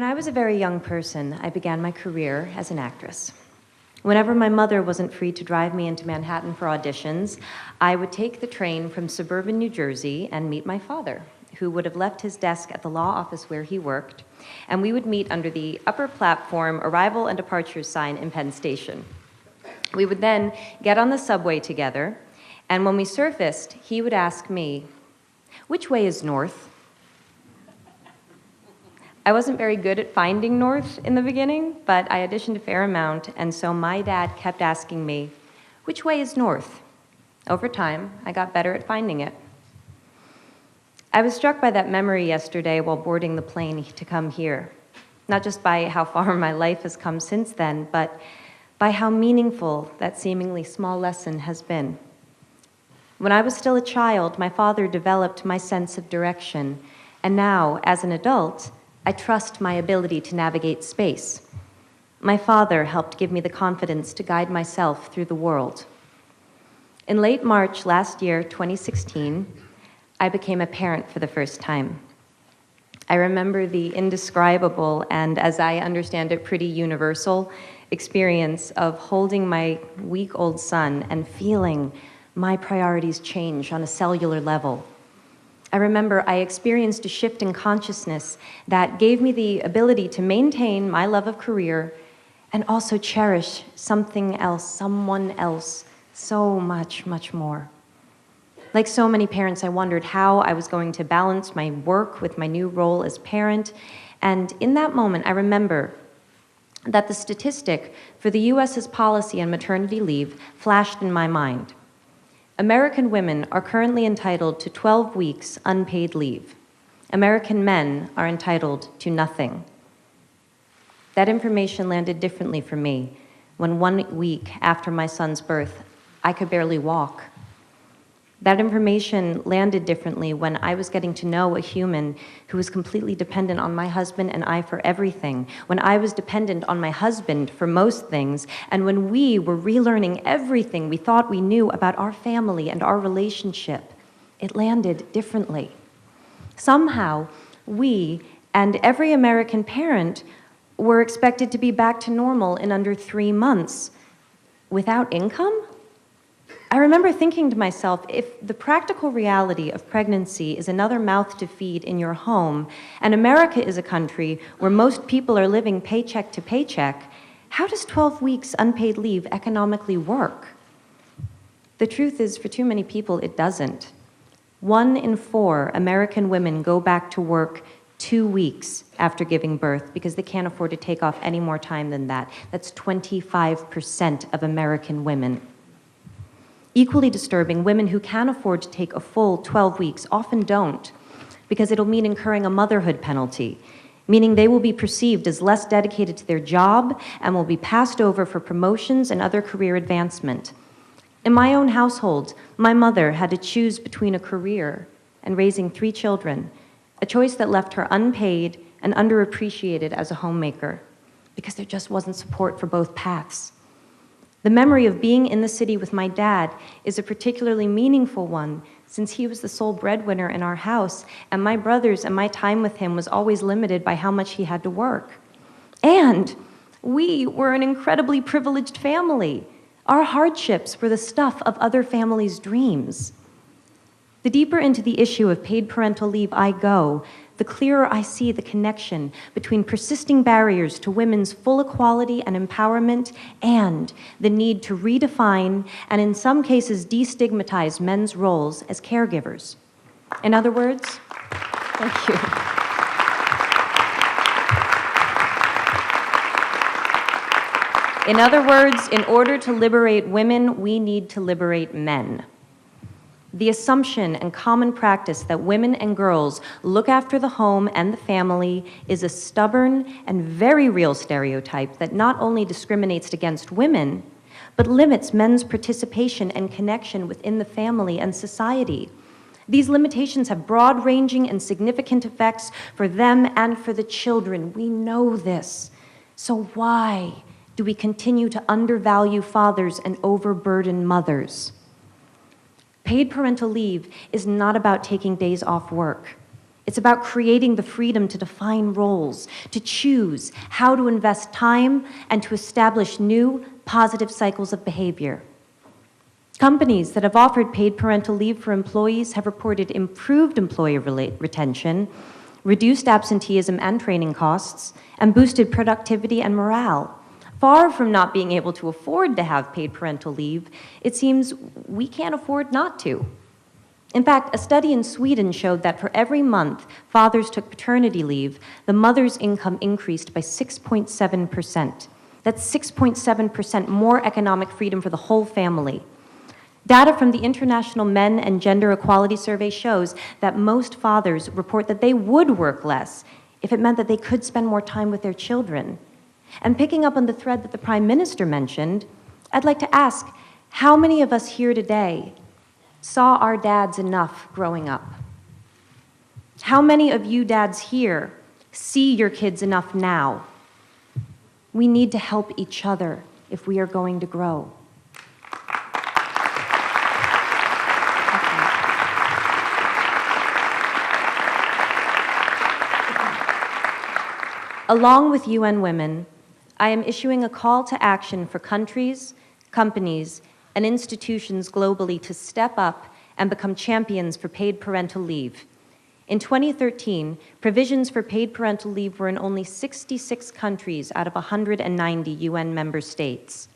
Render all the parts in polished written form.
When I was a very young person, I began my career as an actress. Whenever my mother wasn't free to drive me into Manhattan for auditions, I would take the train from suburban New Jersey and meet my father, who would have left his desk at the law office where he worked, and we would meet under the upper platform arrival and departure sign in Penn Station. We would then get on the subway together, and when we surfaced, he would ask me, "Which way is north?" I wasn't very good at finding north in the beginning, but I auditioned a fair amount, and so my dad kept asking me, "Which way is north?" Over time, I got better at finding it. I was struck by that memory yesterday while boarding the plane to come here, not just by how far my life has come since then, but by how meaningful that seemingly small lesson has been. When I was still a child, my father developed my sense of direction, and now, as an adult, I trust my ability to navigate space. My father helped give me the confidence to guide myself through the world. In late March last year, 2016, I became a parent for the first time. I remember the indescribable and, as I understand it, pretty universal experience of holding my week-old son and feeling my priorities change on a cellular level. I remember I experienced a shift in consciousness that gave me the ability to maintain my love of career and also cherish something else, someone else, so much, much more. Like so many parents, I wondered how I was going to balance my work with my new role as parent. And in that moment, I remember that the statistic for the US's policy on maternity leave flashed in my mind. American women are currently entitled to 12 weeks unpaid leave. American men are entitled to nothing. That information landed differently for me when 1 week after my son's birth, I could barely walk. That information landed differently when I was getting to know a human who was completely dependent on my husband and I for everything, when I was dependent on my husband for most things, and when we were relearning everything we thought we knew about our family and our relationship. It landed differently. Somehow, we and every American parent were expected to be back to normal in under 3 months. Without income? I remember thinking to myself, if the practical reality of pregnancy is another mouth to feed in your home, and America is a country where most people are living paycheck to paycheck, how does 12 weeks unpaid leave economically work? The truth is, for too many people, it doesn't. 1 in 4 American women go back to work 2 weeks after giving birth because they can't afford to take off any more time than that. That's 25% of American women. Equally disturbing, women who can afford to take a full 12 weeks often don't, because it'll mean incurring a motherhood penalty, meaning they will be perceived as less dedicated to their job and will be passed over for promotions and other career advancement. In my own household, my mother had to choose between a career and raising 3 children, a choice that left her unpaid and underappreciated as a homemaker, because there just wasn't support for both paths. The memory of being in the city with my dad is a particularly meaningful one, since he was the sole breadwinner in our house, and my brothers and my time with him was always limited by how much he had to work. And we were an incredibly privileged family. Our hardships were the stuff of other families' dreams. The deeper into the issue of paid parental leave I go, the clearer I see the connection between persisting barriers to women's full equality and empowerment and the need to redefine and in some cases destigmatize men's roles as caregivers. In other words, thank you. In other words, in order to liberate women, we need to liberate men. The assumption and common practice that women and girls look after the home and the family is a stubborn and very real stereotype that not only discriminates against women, but limits men's participation and connection within the family and society. These limitations have broad-ranging and significant effects for them and for the children. We know this. So why do we continue to undervalue fathers and overburden mothers? Paid parental leave is not about taking days off work. It's about creating the freedom to define roles, to choose how to invest time, and to establish new, positive cycles of behavior. Companies that have offered paid parental leave for employees have reported improved employee retention, reduced absenteeism and training costs, and boosted productivity and morale. Far from not being able to afford to have paid parental leave, it seems we can't afford not to. In fact, a study in Sweden showed that for every month fathers took paternity leave, the mother's income increased by 6.7%. That's 6.7% more economic freedom for the whole family. Data from the International Men and Gender Equality Survey shows that most fathers report that they would work less if it meant that they could spend more time with their children. And picking up on the thread that the Prime Minister mentioned, I'd like to ask, how many of us here today saw our dads enough growing up? How many of you dads here see your kids enough now? We need to help each other if we are going to grow. Along with UN Women, I am issuing a call to action for countries, companies, and institutions globally to step up and become champions for paid parental leave. In 2013, provisions for paid parental leave were in only 66 countries out of 190 UN member states.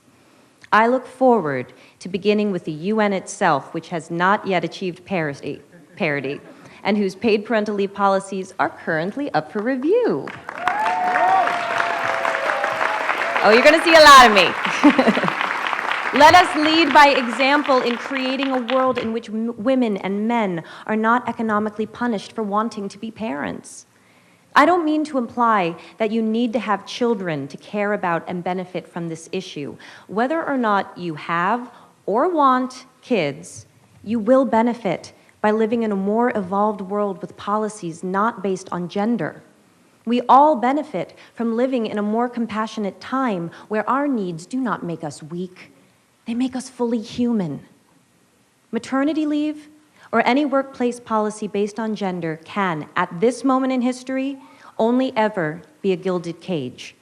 I look forward to beginning with the UN itself, which has not yet achieved parity, and whose paid parental leave policies are currently up for review. Oh, you're going to see a lot of me. Let us lead by example in creating a world in which women and men are not economically punished for wanting to be parents. I don't mean to imply that you need to have children to care about and benefit from this issue. Whether or not you have or want kids, you will benefit by living in a more evolved world with policies not based on gender. We all benefit from living in a more compassionate time where our needs do not make us weak. They make us fully human. Maternity leave or any workplace policy based on gender can, at this moment in history, only ever be a gilded cage.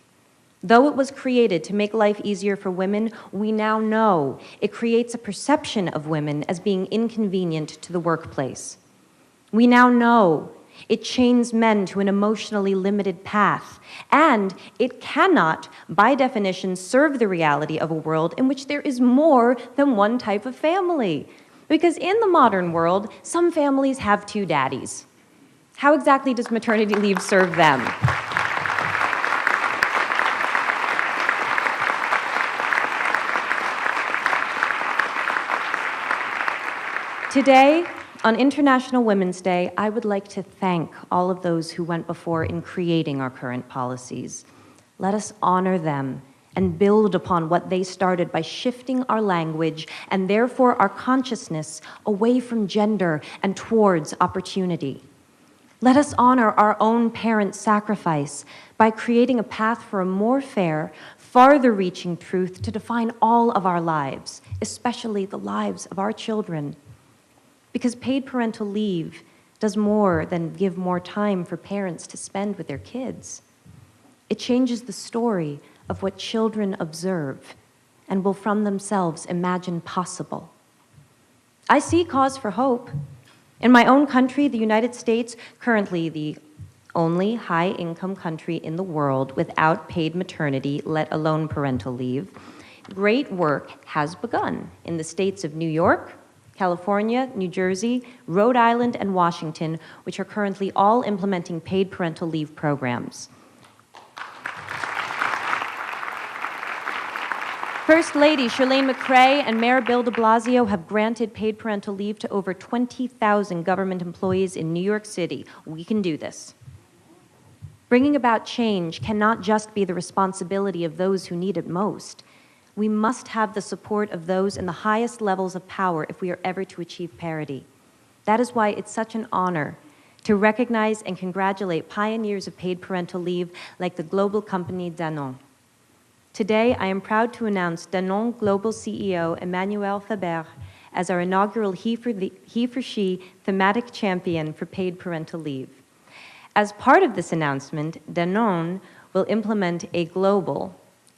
Though it was created to make life easier for women, we now know it creates a perception of women as being inconvenient to the workplace. We now know it chains men to an emotionally limited path, and it cannot, by definition, serve the reality of a world in which there is more than one type of family. Because in the modern world, some families have two daddies. How exactly does maternity leave serve them? Today, on International Women's Day, I would like to thank all of those who went before in creating our current policies. Let us honor them and build upon what they started by shifting our language and therefore our consciousness away from gender and towards opportunity. Let us honor our own parents' sacrifice by creating a path for a more fair, farther-reaching truth to define all of our lives, especially the lives of our children. Because paid parental leave does more than give more time for parents to spend with their kids. It changes the story of what children observe and will from themselves imagine possible. I see cause for hope. In my own country, the United States, currently the only high-income country in the world without paid maternity, let alone parental leave, great work has begun in the states of New York, California, New Jersey, Rhode Island, and Washington, which are currently all implementing paid parental leave programs. First Lady Chirlane McCray and Mayor Bill de Blasio have granted paid parental leave to over 20,000 government employees in New York City. We can do this. Bringing about change cannot just be the responsibility of those who need it most. We must have the support of those in the highest levels of power if we are ever to achieve parity. That is why it's such an honor to recognize and congratulate pioneers of paid parental leave like the global company Danone. Today, I am proud to announce Danone Global CEO Emmanuel Faber as our inaugural He for She thematic champion for paid parental leave. As part of this announcement, Danone will implement a global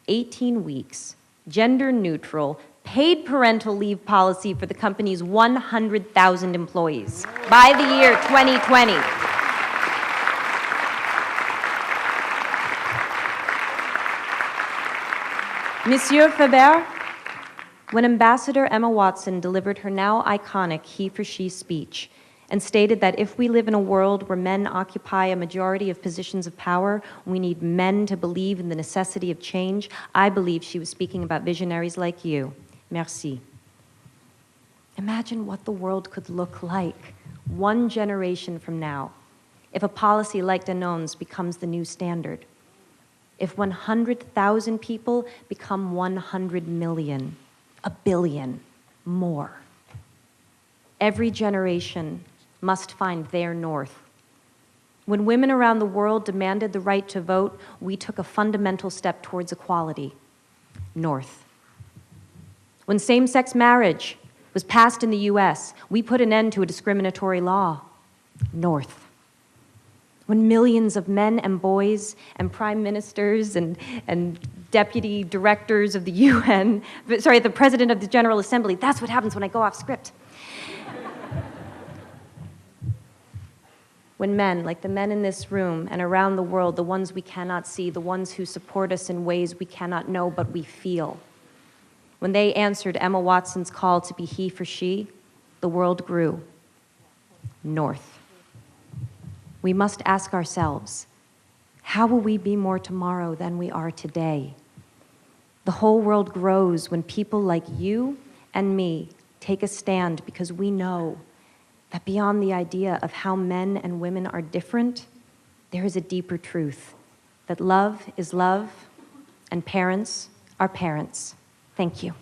18 weeks, gender-neutral, paid parental leave policy for the company's 100,000 employees by the year 2020. Monsieur Faber, when Ambassador Emma Watson delivered her now iconic He for She speech and stated that if we live in a world where men occupy a majority of positions of power, we need men to believe in the necessity of change, I believe she was speaking about visionaries like you. Merci. Imagine what the world could look like 1 generation from now if a policy like Danone's becomes the new standard. If 100,000 people become 100 million, 1 billion, more. Every generation must find their north. When women around the world demanded the right to vote, we took a fundamental step towards equality. North. When same-sex marriage was passed in the US, we put an end to a discriminatory law. North. When millions of men and boys and prime ministers and deputy directors of the UN, sorry, the president of the General Assembly, that's what happens when I go off script. When men, like the men in this room and around the world, the ones we cannot see, the ones who support us in ways we cannot know but we feel, when they answered Emma Watson's call to be he for she, the world grew. North. We must ask ourselves, how will we be more tomorrow than we are today? The whole world grows when people like you and me take a stand because we know that beyond the idea of how men and women are different, there is a deeper truth, that love is love and parents are parents. Thank you.